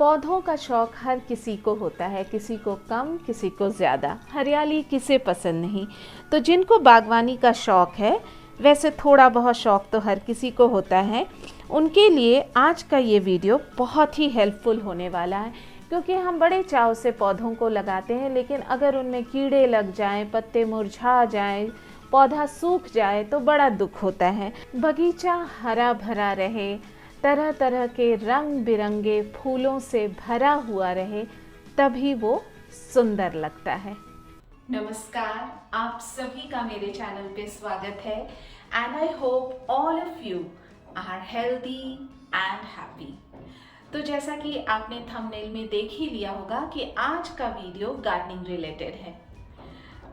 पौधों का शौक हर किसी को होता है, किसी को कम, किसी को ज़्यादा। हरियाली किसे पसंद नहीं। तो जिनको बागवानी का शौक है, वैसे थोड़ा बहुत शौक तो हर किसी को होता है, उनके लिए आज का ये वीडियो बहुत ही हेल्पफुल होने वाला है। क्योंकि हम बड़े चाव से पौधों को लगाते हैं, लेकिन अगर उनमें कीड़े लग जाएं, पत्ते मुरझा जाएं, पौधा सूख जाए तो बड़ा दुख होता है। बगीचा हरा भरा रहे, तरह तरह के रंग बिरंगे फूलों से भरा हुआ रहे, तभी वो सुंदर लगता है। नमस्कार, आप सभी का मेरे चैनल पे स्वागत है and I hope all of you are healthy and happy. तो जैसा कि आपने थंबनेल में देख ही लिया होगा कि आज का वीडियो गार्डनिंग रिलेटेड है।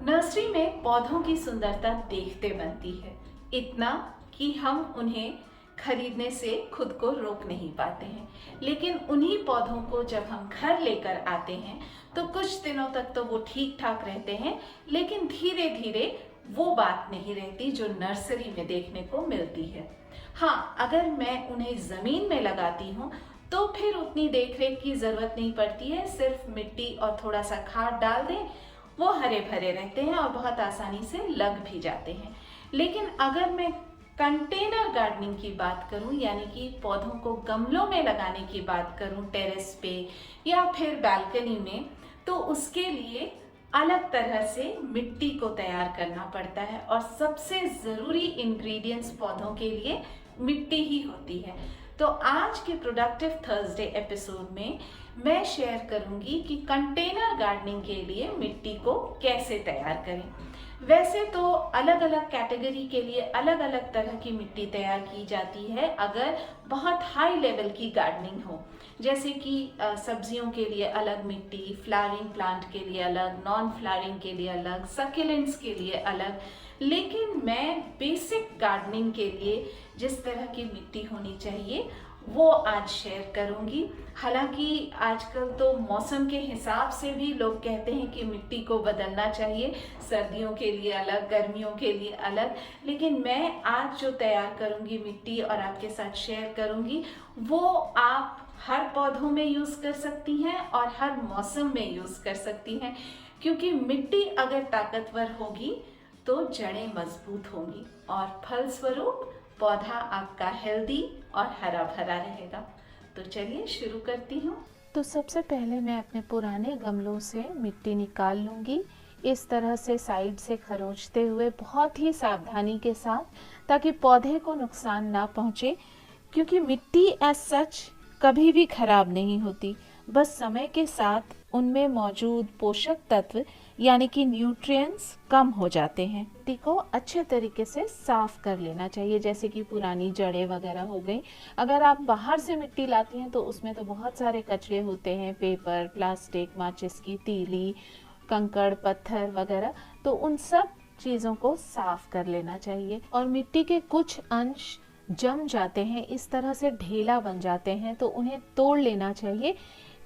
नर्सरी में पौधों की सुंदरता देखते बनती है, इतना कि हम उन्हें खरीदने से खुद को रोक नहीं पाते हैं। लेकिन उन्हीं पौधों को जब हम घर लेकर आते हैं तो कुछ दिनों तक तो वो ठीक ठाक रहते हैं, लेकिन धीरे धीरे वो बात नहीं रहती जो नर्सरी में देखने को मिलती है। हाँ, अगर मैं उन्हें ज़मीन में लगाती हूँ तो फिर उतनी देखरेख की ज़रूरत नहीं पड़ती है। सिर्फ मिट्टी और थोड़ा सा खाद डाल दें, वो हरे भरे रहते हैं और बहुत आसानी से लग भी जाते हैं। लेकिन अगर मैं कंटेनर गार्डनिंग की बात करूं, यानी कि पौधों को गमलों में लगाने की बात करूं, टेरेस पे या फिर बालकनी में, तो उसके लिए अलग तरह से मिट्टी को तैयार करना पड़ता है। और सबसे ज़रूरी इंग्रेडिएंट्स पौधों के लिए मिट्टी ही होती है। तो आज के प्रोडक्टिव थर्सडे एपिसोड में मैं शेयर करूंगी कि कंटेनर गार्डनिंग के लिए मिट्टी को कैसे तैयार करें। वैसे तो अलग अलग कैटेगरी के लिए अलग अलग तरह की मिट्टी तैयार की जाती है। अगर बहुत हाई लेवल की गार्डनिंग हो, जैसे कि सब्जियों के लिए अलग मिट्टी, फ्लावरिंग प्लांट के लिए अलग, नॉन फ्लावरिंग के लिए अलग, सकेलेंट्स के लिए अलग। लेकिन मैं बेसिक गार्डनिंग के लिए जिस तरह की मिट्टी होनी चाहिए वो आज शेयर करूंगी। हालांकि आजकल तो मौसम के हिसाब से भी लोग कहते हैं कि मिट्टी को बदलना चाहिए, सर्दियों के लिए अलग, गर्मियों के लिए अलग। लेकिन मैं आज जो तैयार करूंगी मिट्टी और आपके साथ शेयर करूंगी, वो आप हर पौधों में यूज़ कर सकती हैं और हर मौसम में यूज़ कर सकती हैं। क्योंकि मिट्टी अगर ताकतवर होगी तो जड़ें मजबूत होंगी और फलस्वरूप पौधा आपका हेल्दी और हरा भरा रहेगा। तो चलिए शुरू करती हूँ। तो सबसे पहले मैं अपने पुराने गमलों से मिट्टी निकाल लूँगी, इस तरह से साइड से खरोंचते हुए बहुत ही सावधानी के साथ, ताकि पौधे को नुकसान ना पहुँचे। क्योंकि मिट्टी एज सच कभी भी खराब नहीं होती, बस समय के साथ उनमें मौजूद पोषक तत्व यानी कि न्यूट्रिएंट्स कम हो जाते हैं। मिट्टी को अच्छे तरीके से साफ कर लेना चाहिए, जैसे कि पुरानी जड़ें वगैरह हो गई। अगर आप बाहर से मिट्टी लाती हैं तो उसमें तो बहुत सारे कचरे होते हैं, पेपर, प्लास्टिक, माचिस की तीली, कंकड़, पत्थर वगैरह। तो उन सब चीज़ों को साफ कर लेना चाहिए। और मिट्टी के कुछ अंश जम जाते हैं, इस तरह से ढेला बन जाते हैं, तो उन्हें तोड़ लेना चाहिए,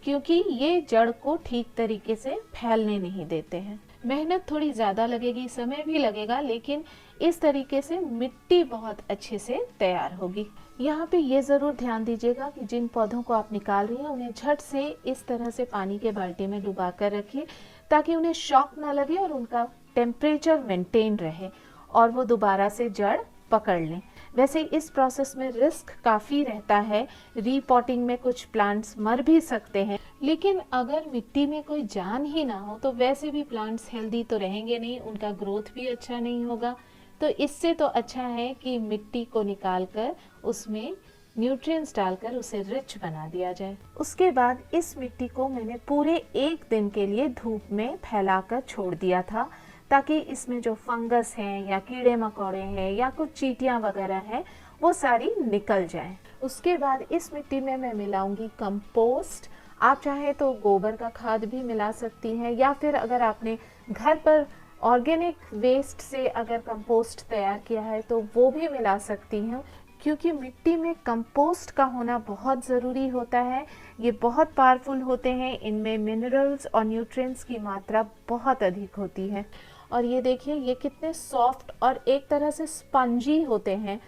क्योंकि ये जड़ को ठीक तरीके से फैलने नहीं देते हैं। मेहनत थोड़ी ज़्यादा लगेगी, समय भी लगेगा, लेकिन इस तरीके से मिट्टी बहुत अच्छे से तैयार होगी। यहाँ पे ये ज़रूर ध्यान दीजिएगा कि जिन पौधों को आप निकाल रही हैं उन्हें झट से इस तरह से पानी के बाल्टी में डुबा कर रखिए, ताकि उन्हें शॉक ना लगे और उनका टेम्परेचर मेंटेन रहे और वो दोबारा से जड़ पकड़ लें। वैसे इस प्रोसेस में रिस्क काफ़ी रहता है, रीपॉटिंग में कुछ प्लांट्स मर भी सकते हैं। लेकिन अगर मिट्टी में कोई जान ही ना हो तो वैसे भी प्लांट्स हेल्दी तो रहेंगे नहीं, उनका ग्रोथ भी अच्छा नहीं होगा। तो इससे तो अच्छा है कि मिट्टी को निकाल कर उसमें न्यूट्रिएंट्स डालकर उसे रिच बना दिया जाए। उसके बाद इस मिट्टी को मैंने पूरे 1 दिन के लिए धूप में फैलाकर छोड़ दिया था, ताकि इसमें जो फंगस हैं या कीड़े मकोड़े हैं या कुछ चींटियां वगैरह हैं वो सारी निकल जाएं। उसके बाद इस मिट्टी में मैं मिलाऊंगी कंपोस्ट। आप चाहे तो गोबर का खाद भी मिला सकती हैं, या फिर अगर आपने घर पर ऑर्गेनिक वेस्ट से अगर कंपोस्ट तैयार किया है तो वो भी मिला सकती हैं। क्योंकि मिट्टी में कंपोस्ट का होना बहुत ज़रूरी होता है। ये बहुत पावरफुल होते हैं, इनमें मिनरल्स और न्यूट्रिएंट्स की मात्रा बहुत अधिक होती है। और ये देखिए ये कितने सॉफ्ट और एक तरह से स्पंजी होते हैं।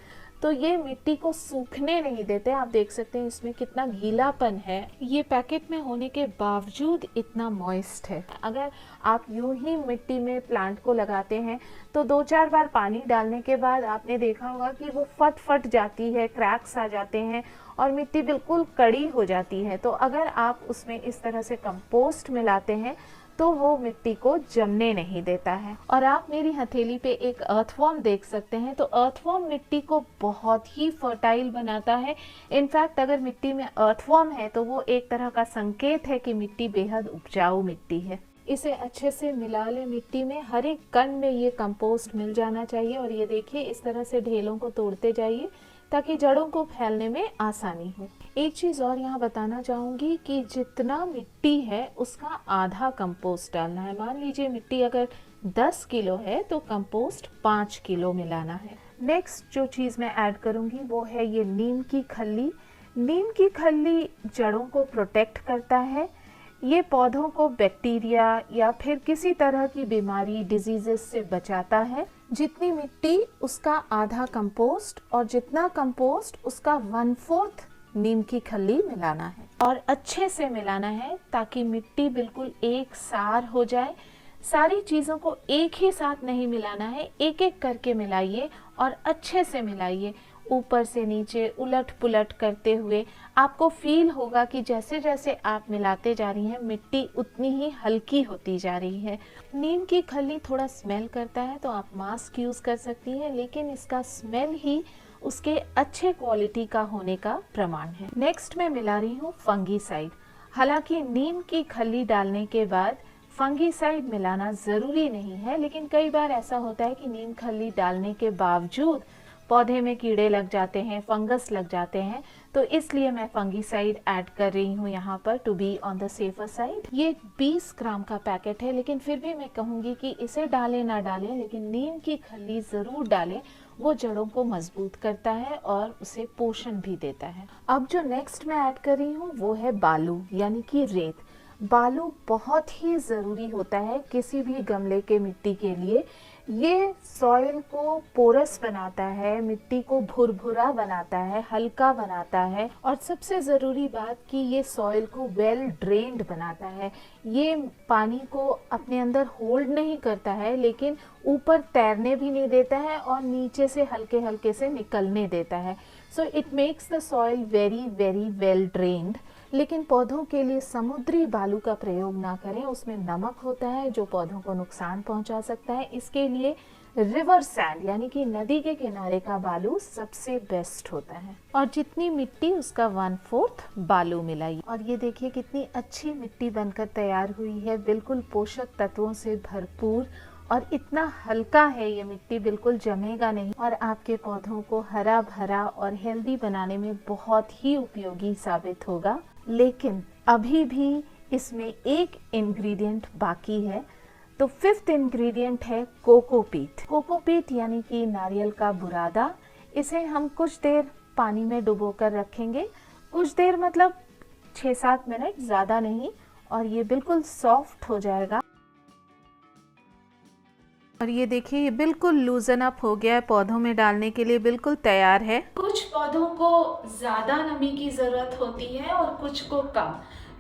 तो ये मिट्टी को सूखने नहीं देते। आप देख सकते हैं इसमें कितना गीलापन है, ये पैकेट में होने के बावजूद इतना मॉइस्ट है। अगर आप यूं ही मिट्टी में प्लांट को लगाते हैं तो 2-4 बार पानी डालने के बाद आपने देखा होगा कि वो फट जाती है, क्रैक्स आ जाते हैं और मिट्टी बिल्कुल कड़ी हो जाती है। तो अगर आप उसमें इस तरह से कंपोस्ट मिलाते हैं तो वो मिट्टी को जमने नहीं देता है। और आप मेरी हथेली पे एक अर्थवॉर्म देख सकते हैं, तो अर्थवॉर्म मिट्टी को बहुत ही फर्टाइल बनाता है। इनफैक्ट अगर मिट्टी में अर्थवॉर्म है तो वो एक तरह का संकेत है कि मिट्टी बेहद उपजाऊ मिट्टी है। इसे अच्छे से मिला ले मिट्टी में, हर एक कण में ये कंपोस्ट मिल जाना चाहिए। और ये देखिए इस तरह से ढेलों को तोड़ते जाइए ताकि जड़ों को फैलने में आसानी हो। एक चीज़ और यहाँ बताना चाहूँगी कि जितना मिट्टी है उसका आधा कंपोस्ट डालना है। मान लीजिए मिट्टी अगर 10 किलो है तो कंपोस्ट 5 किलो मिलाना है। नेक्स्ट जो चीज़ मैं ऐड करूँगी वो है ये नीम की खल्ली। नीम की खल्ली जड़ों को प्रोटेक्ट करता है, ये पौधों को बैक्टीरिया या फिर किसी तरह की बीमारी, डिजीजेस से बचाता है। जितनी मिट्टी उसका आधा कंपोस्ट और जितना कंपोस्ट उसका 1/4 नीम की खल्ली मिलाना है और अच्छे से मिलाना है ताकि मिट्टी बिल्कुल एक सार हो जाए। सारी चीज़ों को एक ही साथ नहीं मिलाना है, एक एक करके मिलाइए और अच्छे से मिलाइए। ऊपर से नीचे उलट पुलट करते हुए आपको फील होगा कि जैसे जैसे आप मिलाते जा रही हैं मिट्टी उतनी ही हल्की होती जा रही है। नीम की खल्ली थोड़ा स्मेल करता है तो आप मास्क यूज़ कर सकती हैं, लेकिन इसका स्मेल ही उसके अच्छे क्वालिटी का होने का प्रमाण है। नेक्स्ट मैं मिला रही हूँ फंगीसाइड। हालांकि नीम की खल्ली डालने के बाद फंगीसाइड मिलाना ज़रूरी नहीं है, लेकिन कई बार ऐसा होता है कि नीम खल्ली डालने के बावजूद पौधे में कीड़े लग जाते हैं, फंगस लग जाते हैं, तो इसलिए मैं फंगीसाइड ऐड कर रही हूँ यहाँ पर to be on the safer side. ये 20 ग्राम का पैकेट है, लेकिन फिर भी मैं कहूँगी कि इसे डालें ना डालें, लेकिन नीम की खल्ली ज़रूर डालें। वो जड़ों को मजबूत करता है और उसे पोषण भी देता है। अब जो नेक्स्ट मैं ऐड कर रही हूँ वो है बालू यानी कि रेत। बालू बहुत ही ज़रूरी होता है किसी भी गमले के मिट्टी के लिए। ये सॉइल को पोरस बनाता है, मिट्टी को भुरभुरा बनाता है, हल्का बनाता है और सबसे ज़रूरी बात कि ये सॉइल को वेल ड्रेन्ड बनाता है। ये पानी को अपने अंदर होल्ड नहीं करता है, लेकिन ऊपर तैरने भी नहीं देता है और नीचे से हल्के हल्के से निकलने देता है। So it makes the soil very very well drained. लेकिन पौधों के लिए समुद्री बालू का प्रयोग ना करें, उसमें नमक होता है जो पौधों को नुकसान पहुंचा सकता है। इसके लिए रिवर सैंड यानी कि नदी के किनारे का बालू सबसे बेस्ट होता है। और जितनी मिट्टी उसका 1/4 बालू मिलाइए। और ये देखिए कितनी अच्छी मिट्टी बनकर तैयार हुई है, बिल्कुल पोषक तत्वों से भरपूर और इतना हल्का है ये मिट्टी, बिल्कुल जमेगा नहीं और आपके पौधों को हरा भरा और हेल्दी बनाने में बहुत ही उपयोगी साबित होगा। लेकिन अभी भी इसमें एक इंग्रेडिएंट बाकी है, तो 5th इंग्रेडिएंट है कोकोपीट। कोकोपीट यानी कि नारियल का बुरादा। इसे हम कुछ देर पानी में डुबो कर रखेंगे, कुछ देर मतलब 6-7 मिनट, ज़्यादा नहीं, और ये बिल्कुल सॉफ्ट हो जाएगा। और ये देखिए ये बिल्कुल लूजन अप हो गया है, पौधों में डालने के लिए बिल्कुल तैयार है। कुछ पौधों को ज़्यादा नमी की ज़रूरत होती है और कुछ को कम,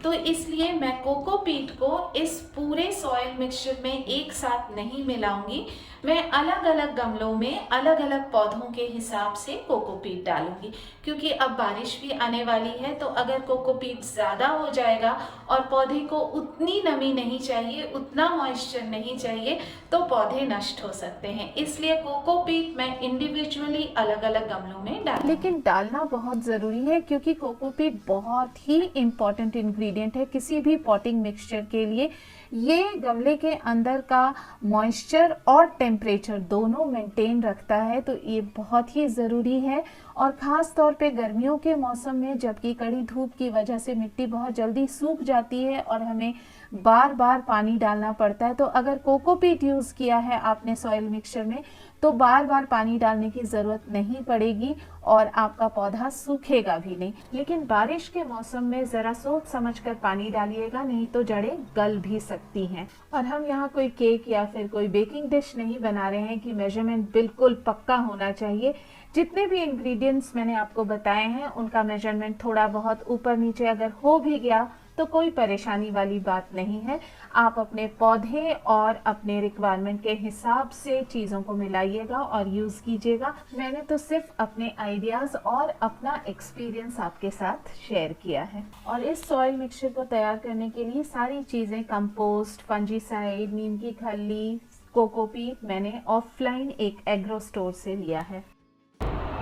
तो इसलिए मैं कोकोपीट को इस पूरे सॉइल मिक्सचर में एक साथ नहीं मिलाऊंगी। मैं अलग अलग गमलों में अलग अलग पौधों के हिसाब से कोकोपीट डालूंगी, क्योंकि अब बारिश भी आने वाली है। तो अगर कोकोपीट ज़्यादा हो जाएगा और पौधे को उतनी नमी नहीं चाहिए, उतना मॉइस्चर नहीं चाहिए, तो पौधे नष्ट हो सकते हैं। इसलिए कोकोपीट मैं इंडिविजुअली अलग अलग गमलों में डाल, लेकिन डालना बहुत ज़रूरी है क्योंकि कोकोपीट बहुत ही इम्पॉर्टेंट इंग्रेडिएंट है किसी भी पॉटिंग मिक्सचर के लिए। ये गमले के अंदर का मॉइस्चर और टेम्परेचर दोनों मेंटेन रखता है, तो ये बहुत ही ज़रूरी है। और ख़ास तौर पे गर्मियों के मौसम में, जबकि कड़ी धूप की वजह से मिट्टी बहुत जल्दी सूख जाती है और हमें बार बार पानी डालना पड़ता है, तो अगर कोकोपीट यूज़ किया है आपने सॉइल मिक्सचर में तो बार बार पानी डालने की ज़रूरत नहीं पड़ेगी और आपका पौधा सूखेगा भी नहीं। लेकिन बारिश के मौसम में ज़रा सोच समझ कर पानी डालिएगा, नहीं तो जड़ें गल भी सकती हैं। और हम यहाँ कोई केक या फिर कोई बेकिंग डिश नहीं बना रहे हैं कि मेजरमेंट बिल्कुल पक्का होना चाहिए। जितने भी इंग्रेडिएंट्स मैंने आपको बताए हैं उनका मेजरमेंट थोड़ा बहुत ऊपर नीचे अगर हो भी गया तो कोई परेशानी वाली बात नहीं है। आप अपने पौधे और अपने रिक्वायरमेंट के हिसाब से चीज़ों को मिलाइएगा और यूज़ कीजिएगा। मैंने तो सिर्फ अपने आइडियाज़ और अपना एक्सपीरियंस आपके साथ शेयर किया है। और इस सॉइल मिक्सचर को तैयार करने के लिए सारी चीज़ें कंपोस्ट, फंजीसाइड, नीम की खल्ली, कोकोपीट मैंने ऑफलाइन एक एग्रो स्टोर से लिया है।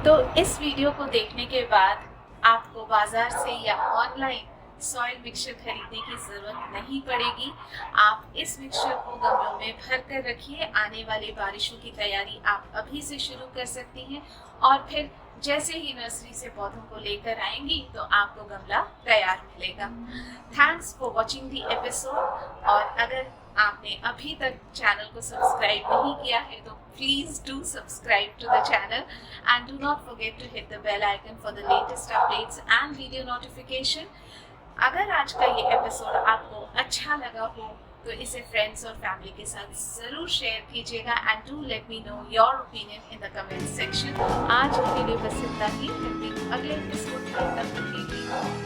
तो इस वीडियो को देखने के बाद आपको बाजार से या ऑनलाइन सॉइल मिक्सचर खरीदने की ज़रूरत नहीं पड़ेगी। आप इस मिक्सचर को गमलों में भर कर रखिए। आने वाली बारिशों की तैयारी आप अभी से शुरू कर सकती हैं और फिर जैसे ही नर्सरी से पौधों को लेकर आएंगी तो आपको गमला तैयार मिलेगा। Thanks for watching the episode. और अगर आपने अभी तक चैनल को सब्सक्राइब नहीं किया है तो please do subscribe to the channel and do not forget to hit the bell icon for the latest updates and video notification. अगर आज का ये एपिसोड आपको अच्छा लगा हो तो इसे फ्रेंड्स और फैमिली के साथ ज़रूर शेयर कीजिएगा and do let me know your opinion in the comment section. आज की वीडियो बस इतना ही, फिर अगले एपिसोड में तब तक के लिए